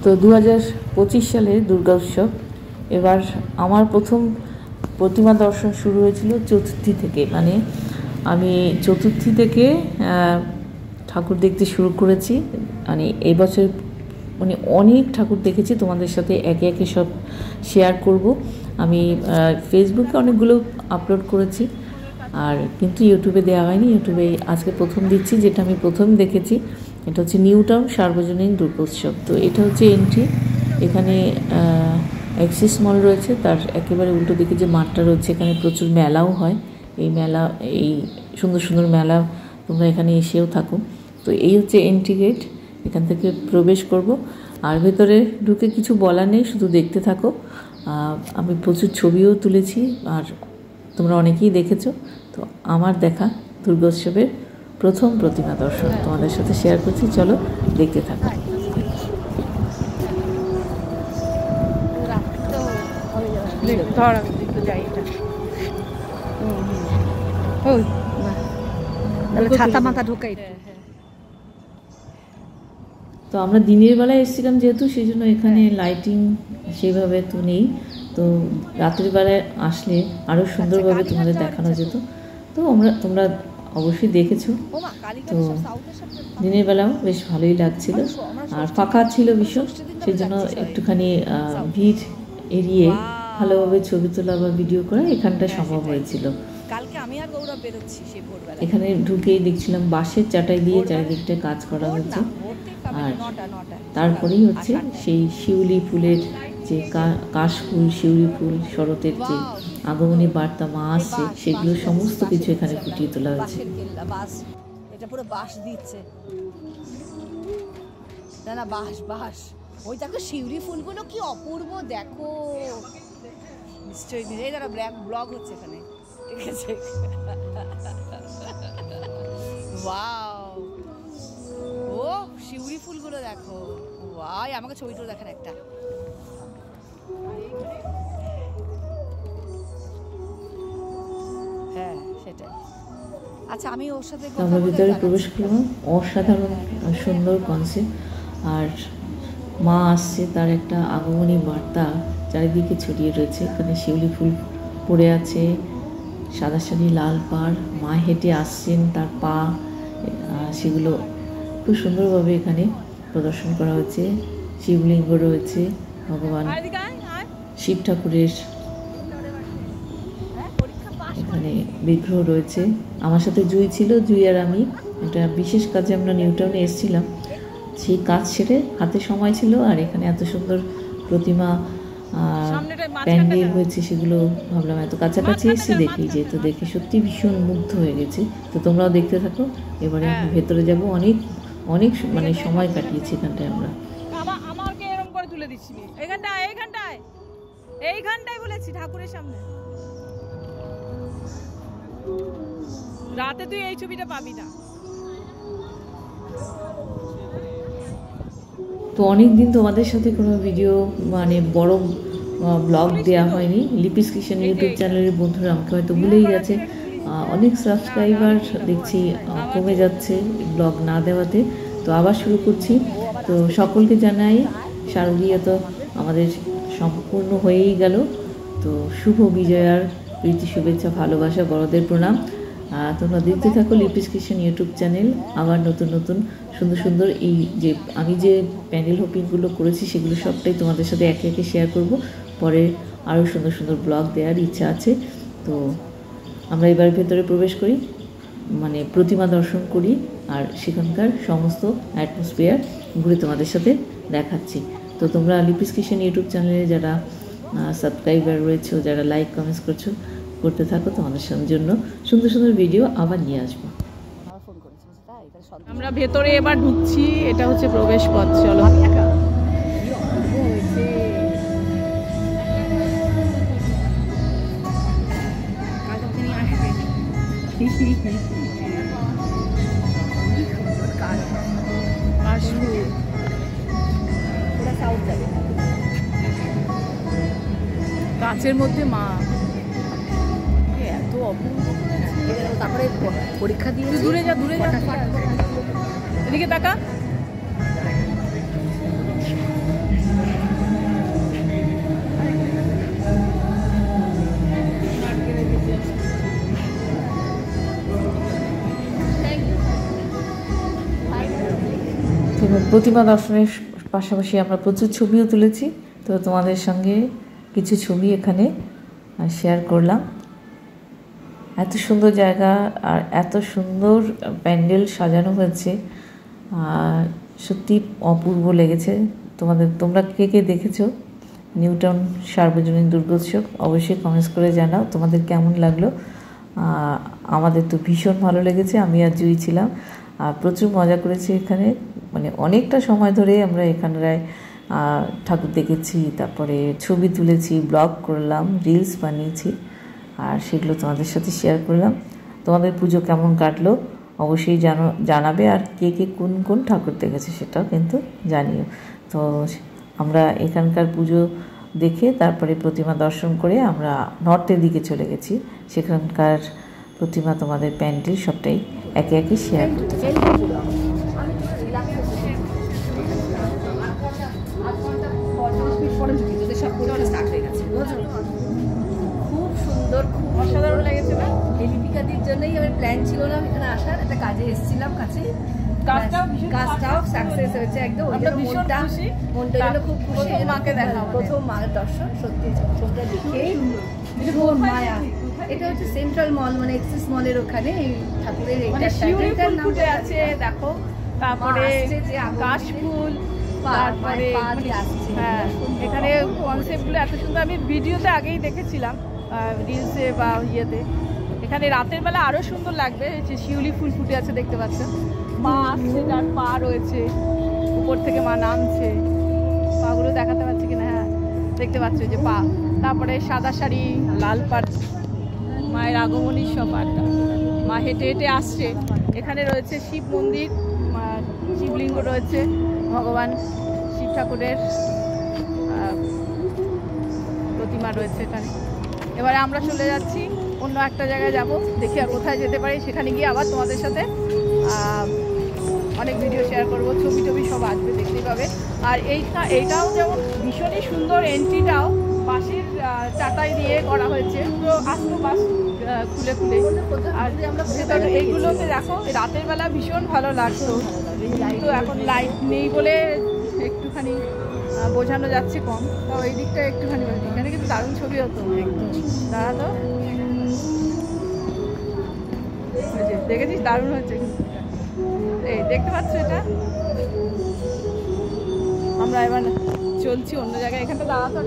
তো 2025 সালের দুর্গা উৎসব। এবার আমার প্রথম প্রতিমা দর্শন শুরু হয়েছিল চতুর্থী থেকে, মানে আমি চতুর্থী থেকে ঠাকুর দেখতে শুরু করেছি। মানে এই বছর মানে অনেক ঠাকুর দেখেছি, তোমাদের সাথে একে একে সব শেয়ার করব। আমি ফেসবুকে অনেকগুলো আপলোড করেছি, আর কিন্তু ইউটিউবে দেওয়া হয়নি। ইউটিউবে আজকে প্রথম দিচ্ছি, যেটা আমি প্রথম দেখেছি। এটা হচ্ছে নিউ টাউন সার্বজনীন দুর্গোৎসব। তো এটা হচ্ছে এন্ট্রি। এখানে অ্যাক্সিস মল রয়েছে, তার একেবারে উল্টো দিকে যে মাঠটা রয়েছে, এখানে প্রচুর মেলাও হয়। এই মেলা, এই সুন্দর সুন্দর মেলা, তোমরা এখানে এসেও থাকো। তো এই হচ্ছে এন্ট্রি গেট, এখান থেকে প্রবেশ করব। আর ভেতরে ঢুকে কিছু বলার নেই, শুধু দেখতে থাকো। আমি প্রচুর ছবিও তুলেছি, আর তোমরা অনেকেই দেখেছো। তো আমার দেখা দুর্গোৎসবের প্রথম প্রতিমা দর্শন তোমাদের সাথে শেয়ার করছি, চলো দেখতে থাকো। তো আমরা দিনের বেলায় এসেছিলাম যেহেতু, সেই জন্য এখানে লাইটিং সেইভাবে তো নেই। তো রাতের বেলায় আসলে আরও সুন্দরভাবে তোমাদের দেখানো যেত। তো তোমরা অবশ্যই দেখেছো। তো দিনের বেলাও বেশ ভালোই লাগছিল, আর ফাঁকা ছিল ভীষণ, সেই জন্য একটুখানি ভিড় এড়িয়ে ভালোভাবে ছবি তোলা বা ভিডিও করা এখানটা সম্ভব হয়েছিল। এখানে ঢুকেই দেখছিলাম বাঁশের চাটাই দিয়ে চারিদিকটা কাজ করা হচ্ছে। আর তারপরেই হচ্ছে সেই শিউলি ফুলের যে কাশফুল, শিউলি ফুল, শরতের যে আগমনী বার্তা মা আসছে, সেগুলো সমস্ত কিছু এখানে ফুটিয়ে তোলা হয়েছে। এটা পুরো বাঁশ দিচ্ছে, না না বাঁশ বাঁশ। ওই দেখো শিউলি ফুলগুলো কি অপূর্ব, দেখো নিশ্চয়ই। এই দাঁড়া ব্লগ হচ্ছে এখানে, ঠিক আছে। ওয়াও, ও শিউলি ফুলগুলো দেখো, ওয়াই। আমাকে ছবিটা দেখেন একটা। হ্যাঁ সেটাই। আচ্ছা, আমি ওর সাথে আমরা ভিতরে প্রবেশ করলাম। অসাধারণ সুন্দর কনসেপ্ট, আর মা আসছে তার একটা আগমনী বার্তা চারিদিকে ছড়িয়ে রয়েছে। এখানে শিউলি ফুল পড়ে আছে, সাদা শাড়ি, লাল পাড়, মা হেঁটে আসছেন, তার পা, সেগুলো খুব সুন্দরভাবে এখানে প্রদর্শন করা হয়েছে। শিবলিঙ্গ রয়েছে, ভগবান শিব ঠাকুরের এখানে বিগ্রহ রয়েছে। আমার সাথে জুই ছিল, জুই আর আমি একটা বিশেষ কাজে আমরা নিউ টাউনে এসেছিলাম। সেই কাজ সেরে হাতে সময় ছিল, আর এখানে এত সুন্দর প্রতিমা প্যান্ডেল হয়েছে, সেগুলো ভাবলাম এত কাছাকাছি এসেছি দেখি, যেহেতু দেখে সত্যি ভীষণ মুগ্ধ হয়ে গেছি। তো তোমরাও দেখতে থাকো। এবারে আমি ভেতরে যাব। অনেক অনেক মানে সময় কাটিয়েছি এখানটায় আমরা। আমাকে এরকম করে তুলে দিচ্ছিলি এইখানটায় বলেছি ঠাকুরের সামনে। রাতে তুই এই ছবিটা পাবি না। তো অনেক দিন তোমাদের সাথে কোনো ভিডিও মানে বড় ব্লগ দেওয়া হয়নি। লিপিস কিচেন ইউটিউব চ্যানেলের বন্ধুরা আমাকে হয়তো ভুলেই গেছে। অনেক সাবস্ক্রাইবার দেখছি কমে যাচ্ছে ব্লগ না দেওয়াতে। তো আবার শুরু করছি। তো সকলকে জানাই শারদীয়া তো আমাদের সম্পূর্ণ হয়েই গেল। তো শুভ বিজয়ার প্রীতি শুভেচ্ছা, ভালোবাসা, বড়দের প্রণাম। তোমরা দেখতে থাকো লিপিস কিচেন ইউটিউব চ্যানেল। আবার নতুন নতুন সুন্দর সুন্দর এই যে আমি যে প্যান্ডেল হোপিংগুলো করেছি, সেগুলো সবটাই তোমাদের সাথে একে একে শেয়ার করব। পরে আরও সুন্দর সুন্দর ব্লগ দেওয়ার ইচ্ছা আছে। তো আমরা এবার ভেতরে প্রবেশ করি, মানে প্রতিমা দর্শন করি, আর সেখানকার সমস্ত অ্যাটমসফিয়ার ঘুরে তোমাদের সাথে দেখাচ্ছি। তো তোমরা লিপিস কিচেন ইউটিউব চ্যানেলে যারা সাবস্ক্রাইবার রয়েছে, যারা লাইক কমেন্টস করতে থাকো, তোমাদের জন্য সুন্দর সুন্দর ভিডিও আবার নিয়ে আসবো। আমরা ভেতরে এবার ঢুকছি। এটা হচ্ছে প্রবেশ পথ, চলো। কাচের মধ্যে মা এত অপূর্ব। তারপরে পরীক্ষা দিয়ে দূরে যা, দূরে যা, এদিকে তাকা। প্রতিমা দর্শনের পাশাপাশি আমরা প্রচুর ছবিও তুলেছি, তো তোমাদের সঙ্গে কিছু ছবি এখানে শেয়ার করলাম। এত সুন্দর জায়গা আর এত সুন্দর প্যান্ডেল সাজানো হয়েছে, সত্যি অপূর্ব লেগেছে। তোমরা কে কে দেখেছো নিউটাউন সার্বজনীন দুর্গোৎসব অবশ্যই কমেন্টস করে জানাও তোমাদের কেমন লাগলো। আমাদের তো ভীষণ ভালো লেগেছে, আমি আর জুই ছিলাম, আর প্রচুর মজা করেছি এখানে। মানে অনেকটা সময় ধরে আমরা এখানটায় ঠাকুর দেখেছি, তারপরে ছবি তুলেছি, ব্লগ করলাম, রিলস বানিয়েছি, আর সেগুলো তোমাদের সাথে শেয়ার করলাম। তোমাদের পুজো কেমন কাটলো অবশ্যই জানাবে, আর কে কে কোন কোন ঠাকুর দেখেছে সেটাও কিন্তু জানিও। তো আমরা এখানকার পুজো দেখে তারপরে প্রতিমা দর্শন করে আমরা নর্থের দিকে চলে গেছি। সেখানকার প্রতিমা, তোমাদের প্যান্ডেল সবটাই একে একে শেয়ার করতে চাই। খুব সুন্দর, খুব অসাধারণ লেগেছে না? এই লিপিকাদির জন্যই আমার প্ল্যান ছিল না এখানে আসার, একটা কাজে এসেছিলাম কাছে, কাজটাও সাকসেস হয়েছে একদম। মনটা খুব খুশি, মাকে দেখা, প্রথম মায়ের দর্শন, সত্যি চোখটা দেখেই ভীষণ মায়া। এটা হচ্ছে সেন্ট্রাল মল, মানে এক্সিস মলের ওখানে এই ঠাকুরের এইটার নাম আছে দেখো, তারপরে কাশফুল, তারপরে হ্যাঁ এখানে কনসেপ্টগুলো এত সুন্দর। আমি ভিডিওতে আগেই দেখেছিলাম, রিলসে বা ইয়েতে। এখানে রাতের বেলা আরও সুন্দর লাগবে, যে শিউলি ফুল ফুটে আছে দেখতে পাচ্ছেন। মা আসছে, যার পা রয়েছে, উপর থেকে মা নামছে, পাগুলো দেখাতে পারছে কিনা, হ্যাঁ দেখতে পাচ্ছ যে পা। তারপরে সাদা শাড়ি, লাল পাট, মায়ের আগমনীর সব আড্ডা, মা হেঁটে হেঁটে আসছে। এখানে রয়েছে শিব মন্দির, শিবলিঙ্গ রয়েছে, ভগবান শিব ঠাকুরের প্রতিমা রয়েছে এখানে। এবারে আমরা চলে যাচ্ছি অন্য একটা জায়গায় যাব, দেখি আর কোথায় যেতে পারি। সেখানে গিয়ে আবার তোমাদের সাথে অনেক ভিডিও শেয়ার করবো, ছবি টবি সব আসবে, দেখতে পাবে। আর এইটাও যেমন ভীষণই সুন্দর, এন্ট্রিটাও বাঁশের চাটাই দিয়ে করা হয়েছে, পুরো আস্ত বাস খুলে খুলে। আর আমরা ভেতরে এইগুলোতে দেখো, রাতের বেলা ভীষণ ভালো লাগতো, কিন্তু এখন লাইট নেই বলে একটুখানি বোঝানো যাচ্ছে কম। তাও এই দিকটা একটুখানি, এখানে কিন্তু দারুণ ছবি হতো একদম। দাঁড়াতো, দেখেছিস দারুণ হচ্ছে, এই দেখতে পাচ্ছ এটা। আমরা এবার চলছি অন্য জায়গায়, এখানটা দাঁড়াতো।